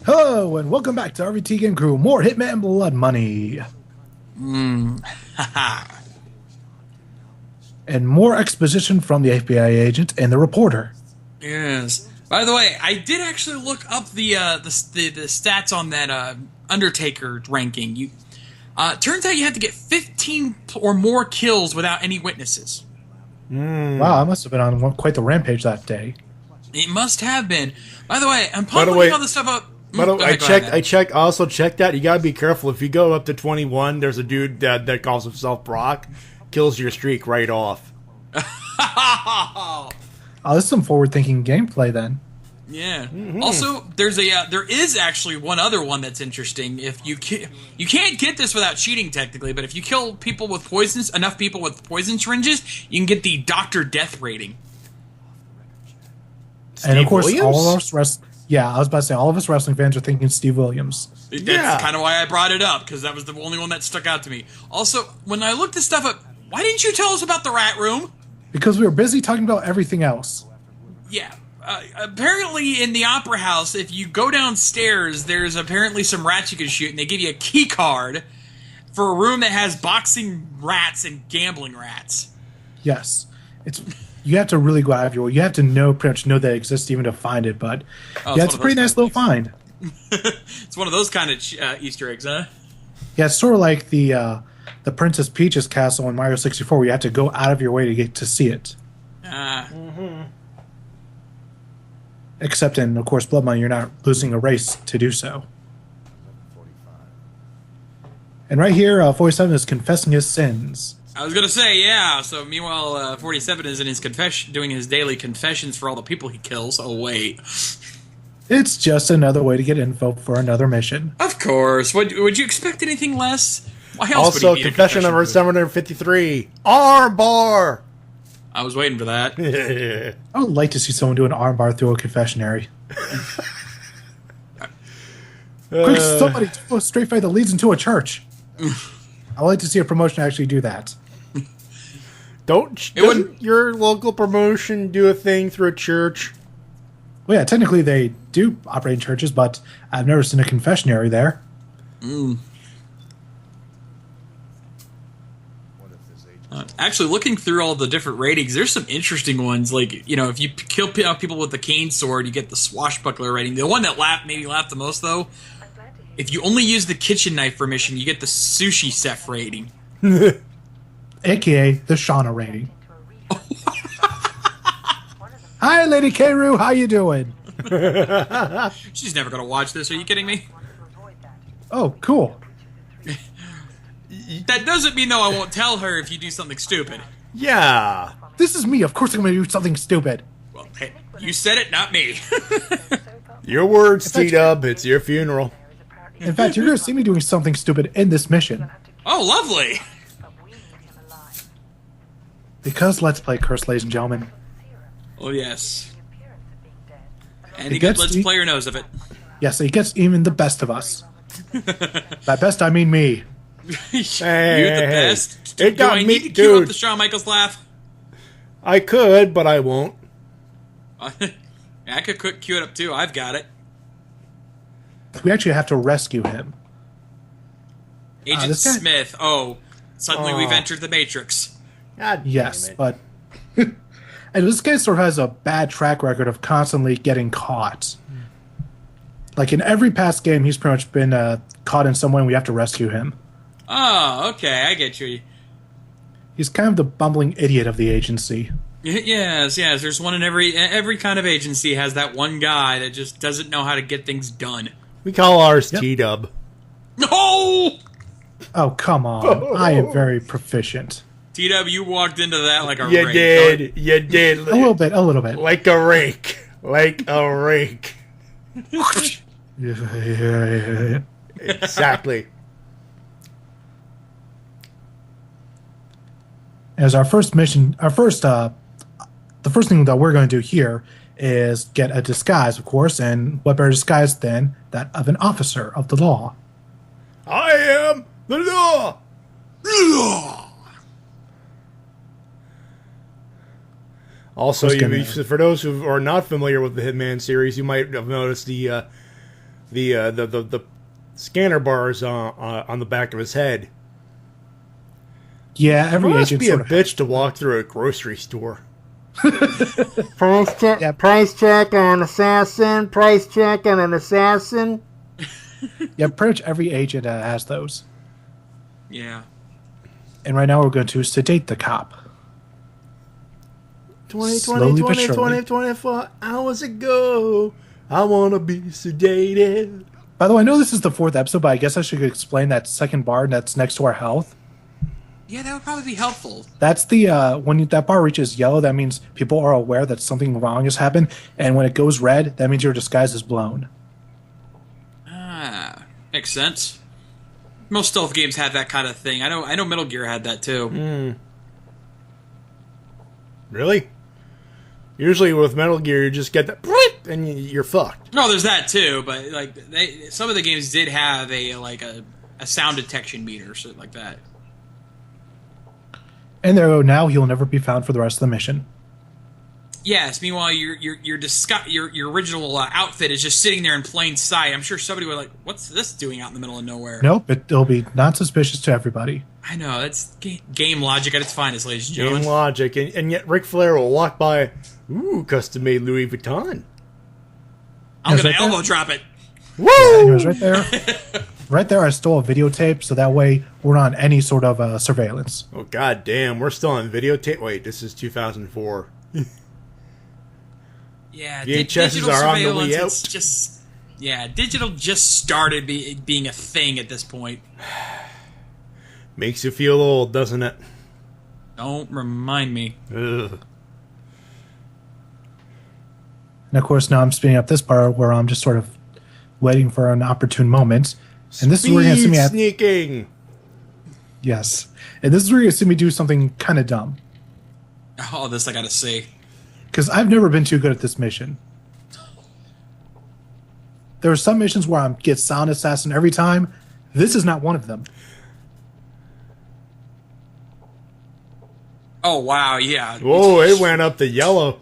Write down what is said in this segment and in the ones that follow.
Hello, and welcome back to RVT Game Crew. More Hitman Blood Money. And more exposition from the FBI agent and the reporter. Yes. By the way, I did actually look up the stats on that Undertaker ranking. Turns out you have to get 15 or more kills without any witnesses. Wow, I must have been on quite the rampage that day. It must have been. By the way, I'm looking all this stuff up. By the way, I also checked that. You gotta be careful. If you go up to 21, there's a dude that calls himself Brock, kills your streak right off. Oh, this is some forward-thinking gameplay then. Yeah. Also, there is actually one other one that's interesting. If you can't get this without cheating technically, but if you kill people with enough people with poison syringes, you can get the Doctor Death rating. And of course, Williams? all of us I was about to say, all of us wrestling fans are thinking Steve Williams. That's kind of why I brought it up, because that was the only one that stuck out to me. Also, when I looked this stuff up, why didn't you tell us about the rat room? Because we were busy talking about everything else. Yeah. Apparently, in the Opera House, if you go downstairs, there's apparently some rats you can shoot, and they give you a key card for a room that has boxing rats and gambling rats. Yes. You have to really go out of your way. You have to pretty much know that it exists even to find it, but it's a pretty nice little find. It's one of those kind of Easter eggs, huh? Yeah, it's sort of like the Princess Peach's castle in Mario 64, where you have to go out of your way to get to see it. Except in, of course, Blood Money, you're not losing a race to do so. And right here, 47 is confessing his sins. I was gonna say, yeah. So meanwhile, 47 is in his doing his daily confessions for all the people he kills. Oh wait, it's just another way to get info for another mission. Of course. Would you expect anything less? Why else Also, would he need confession number 753. Armbar! I was waiting for that. I would like to see someone do an armbar through a confessionary. Quick, somebody do a straight fight that leads into a church. I'd like to see a promotion actually do that. Doesn't your local promotion do a thing through a church? Well, yeah, technically they do operate in churches, but I've never seen a confessionary there. Actually, looking through all the different ratings, there's some interesting ones. Like, if you kill people with the cane sword, you get the swashbuckler rating. The one that made me laugh the most, though, if you only use the kitchen knife for mission, you get the sushi chef rating. AKA the Shauna rating. Hi, Lady Keiru, how you doing? She's never gonna watch this, are you kidding me? Oh, cool. That doesn't mean, though, I won't tell her if you do something stupid. Yeah. This is me, of course I'm going to do something stupid. Well, hey, you said it, not me. Your words, T-Dub, it's your funeral. In fact, you're going to see me doing something stupid in this mission. Oh, lovely. Because Let's Play Curse, ladies and gentlemen. Oh, yes. Any good Let's Player knows of it. Yes, it gets even the best of us. By best, I mean me. You're the best. It got I me, need to cue up dude. the Shawn Michaels laugh? I could, but I won't. I could cue it up, too. I've got it. We actually have to rescue him. Agent Smith. Oh, suddenly we've entered the Matrix. God Yes, damn it. but... and this guy sort of has a bad track record of constantly getting caught. Like, in every past game, he's pretty much been caught in some way and we have to rescue him. Oh, okay, I get you. He's kind of the bumbling idiot of the agency. Yes. There's one in every kind of agency has that one guy that just doesn't know how to get things done. We call ours T-Dub. No! Oh, come on. I am very proficient. T-Dub, you walked into that like a You rake. did. You did. A little bit. Like a rake. Like a rake. Exactly. As our first mission, the first thing that we're going to do here is get a disguise, of course, and what better disguise than that of an officer of the law? I am the law. Also, for those who are not familiar with the Hitman series, you might have noticed the the scanner bars on the back of his head. Yeah, every Must agent be a sort of bitch to walk through a grocery store. Price check on an assassin. Price check on an assassin. Yeah, pretty much every agent has those. Yeah. And right now we're going to sedate the cop. 20, Slowly 20, but 20, surely. 20, 24 hours ago, I want to be sedated. By the way, I know this is the 4th episode, but I guess I should explain that second bar that's next to our health. Yeah, that would probably be helpful. That's the when that bar reaches yellow, that means people are aware that something wrong has happened, and when it goes red, that means your disguise is blown. Ah, makes sense. Most stealth games have that kind of thing. I know Metal Gear had that too. Really? Usually with Metal Gear, you just get that, bleep, and you're fucked. No, there's that too, but like some of the games did have a sound detection meter or something like that. And there, now he'll never be found for the rest of the mission. Yes. Meanwhile, your original outfit is just sitting there in plain sight. I'm sure somebody would what's this doing out in the middle of nowhere? Nope, it'll be not suspicious to everybody. I know, that's game logic at its finest, ladies and gentlemen. Game logic, and yet Ric Flair will walk by, ooh, custom-made Louis Vuitton. I'm Yes, gonna right elbow there. drop it. Woo! Anyways, right there. Right there, I stole a videotape, so that way we're not on any sort of surveillance. Oh, god damn, we're still on videotape. Wait, this is 2004. Yeah, VHSs digital are on the surveillance. way out. It's just digital just started being a thing at this point. Makes you feel old, doesn't it? Don't remind me. Ugh. And of course, now I'm speeding up this part where I'm just sort of waiting for an opportune moment. And this is where you're going to see me sneaking. Yes. And this is where you're going to see me do something kind of dumb. Oh, this I gotta see. Because I've never been too good at this mission. There are some missions where I get sound assassin every time. This is not one of them. Oh wow, yeah. Whoa, it went up to yellow.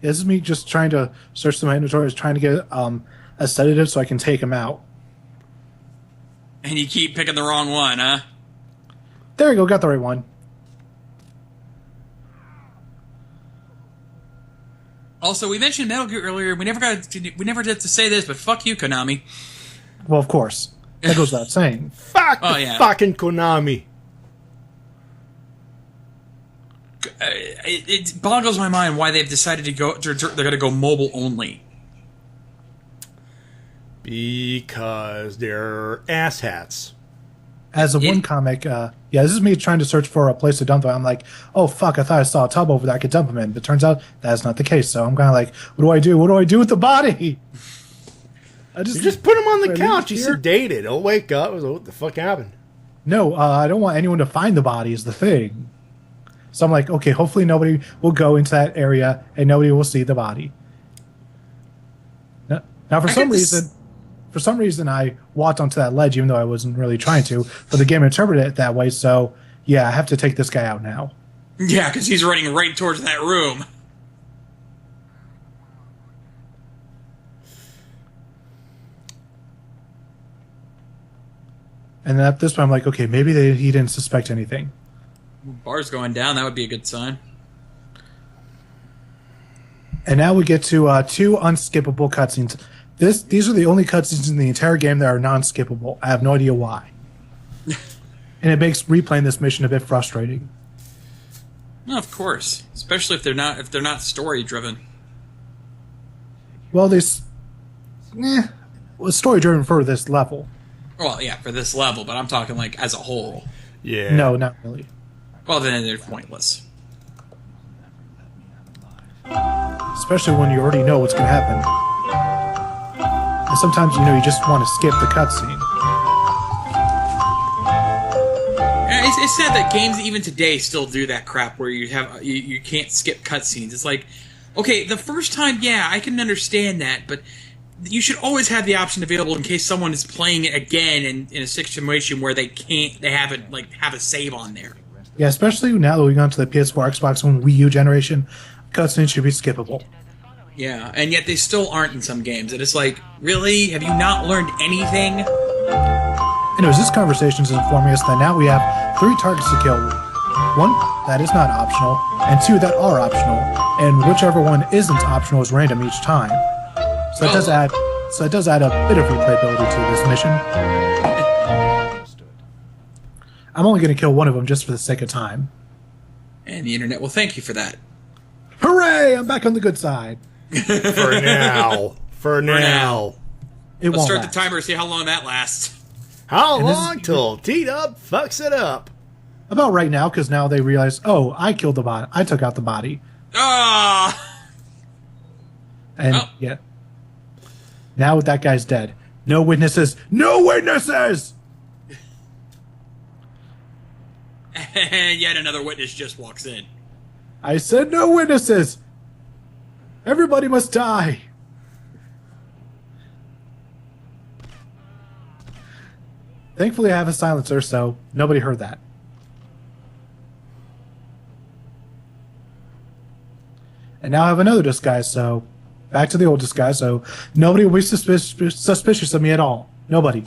This is me just trying to search through my inventory, trying to get a sedative so I can take him out. And you keep picking the wrong one, huh? There you go, got the right one. Also, we mentioned Metal Gear earlier. We never did to say this, but fuck you, Konami. Well, of course. That goes without saying. Fuck Oh, the yeah. fucking Konami. It boggles my mind why they've decided to go. They're going to go mobile only. Because they're asshats. As a one comic, this is me trying to search for a place to dump them. I'm like, oh fuck, I thought I saw a tub over there I could dump them in. But it turns out that's not the case. So I'm kind of like, what do I do? What do I do with the body? You just put him on the Wait, couch. He's here? sedated. He'll wake up. What the fuck happened? No, I don't want anyone to find the body is the thing. So I'm like, okay, hopefully nobody will go into that area and nobody will see the body. Now for some reason, I walked onto that ledge even though I wasn't really trying to, but the game interpreted it that way, so yeah, I have to take this guy out now. Yeah, because he's running right towards that room. And then at this point, I'm like, okay, maybe he didn't suspect anything. Bar's going down. That would be a good sign. And now we get to two unskippable cutscenes. These are the only cutscenes in the entire game that are non-skippable. I have no idea why. And it makes replaying this mission a bit frustrating. Well, of course, especially if they're not story driven. Well, story driven for this level. Well, yeah, for this level, but I'm talking like as a whole. Yeah. No, not really. Well, then they're pointless. Especially when you already know what's going to happen. And sometimes, you just want to skip the cutscene. Yeah, it's sad that games even today still do that crap where you can't skip cutscenes. It's like, okay, the first time, yeah, I can understand that, but you should always have the option available in case someone is playing it again in a situation where they haven't have a save on there. Yeah, especially now that we've gone to the PS4, Xbox One, Wii U generation. cutscenes should be skippable. Yeah, and yet they still aren't in some games. And it's like, really? Have you not learned anything? Anyways, this conversation is informing us that now we have 3 targets to kill. 1 that is not optional, and 2 that are optional, and whichever one isn't optional is random each time. So it does add a bit of replayability to this mission. I'm only going to kill one of them just for the sake of time. And the internet will thank you for that. Hooray! I'm back on the good side. For now. For now. It Let's won't start last. the timer, see how long that lasts. How And this long is- till T-Dub fucks it up? About right now, because now they realize, oh, I killed the body. I took out the body. Ah! And, Oh. yeah. Now that guy's dead. No witnesses. No witnesses! And yet another witness just walks in. I said no witnesses! Everybody must die! Thankfully, I have a silencer, so nobody heard that. And now I have another disguise, so back to the old disguise, so nobody will be suspicious of me at all. Nobody.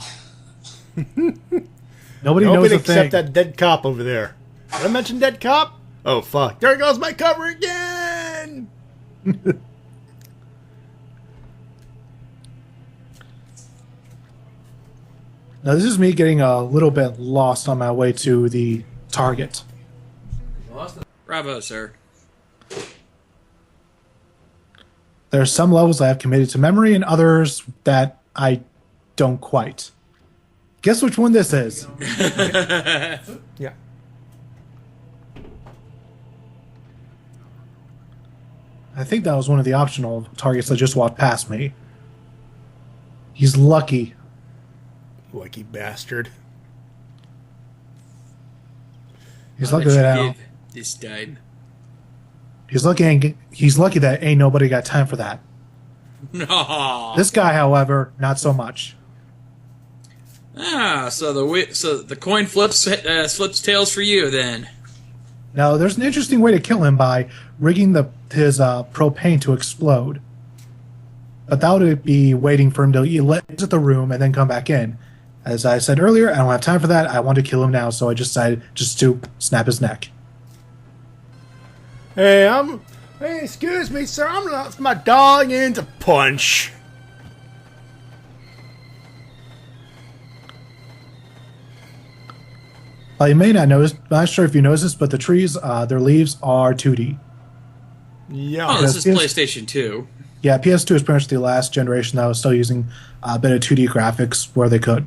Nobody knows a except thing. that dead cop over there. Did I mention dead cop? Oh, fuck. There goes my cover again! Now, this is me getting a little bit lost on my way to the target. Bravo, sir. There are some levels I have committed to memory and others that I don't quite. Guess which one this is? Yeah. I think that was one of the optional targets that just walked past me. He's lucky. Lucky bastard. He's I'll lucky let that you give this time. he's lucky that ain't nobody got time for that. No. This guy, however, not so much. So the coin flips tails for you then. Now, there's an interesting way to kill him by rigging his propane to explode. But that would be waiting for him to exit the room and then come back in. As I said earlier, I don't have time for that. I want to kill him now, so I just decided just to snap his neck. Hey, excuse me, sir. I'm lost my dog into punch. You may not notice, I'm not sure if you noticed this, but the trees, their leaves are 2D. Yeah. Oh, this is Yes. PlayStation 2. Yeah, PS2 is pretty much the last generation that was still using a bit of 2D graphics where they could.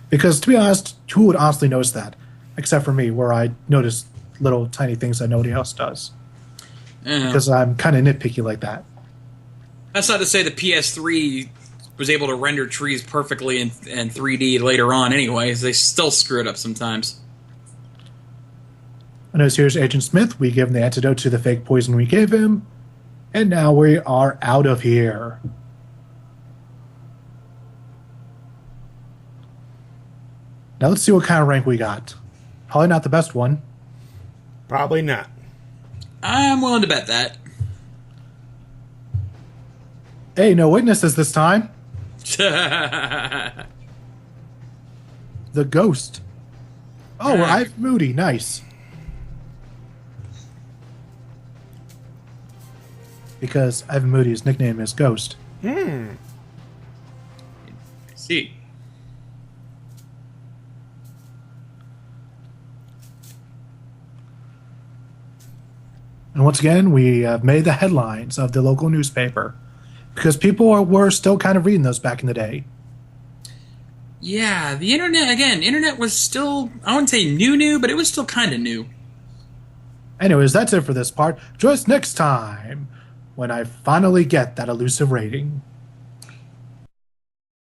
Because, to be honest, who would honestly notice that? Except for me, where I notice little tiny things that nobody else does. Because I'm kind of nitpicky like that. That's not to say the PS3 was able to render trees perfectly in 3D later on anyways. They still screw it up sometimes. I notice here's Agent Smith. We give him the antidote to the fake poison we gave him. And now we are out of here. Now let's see what kind of rank we got. Probably not the best one. Probably not. I'm willing to bet that. Hey, no witnesses this time. Oh, The Ghost. Oh, we're I've Moody. Nice. Because Ivan Moody's nickname is Ghost. I see. And once again, we have made the headlines of the local newspaper. Because people were still kind of reading those back in the day. Yeah, the internet was still, I wouldn't say new, but it was still kind of new. Anyways, that's it for this part. Join us next time when I finally get that elusive rating.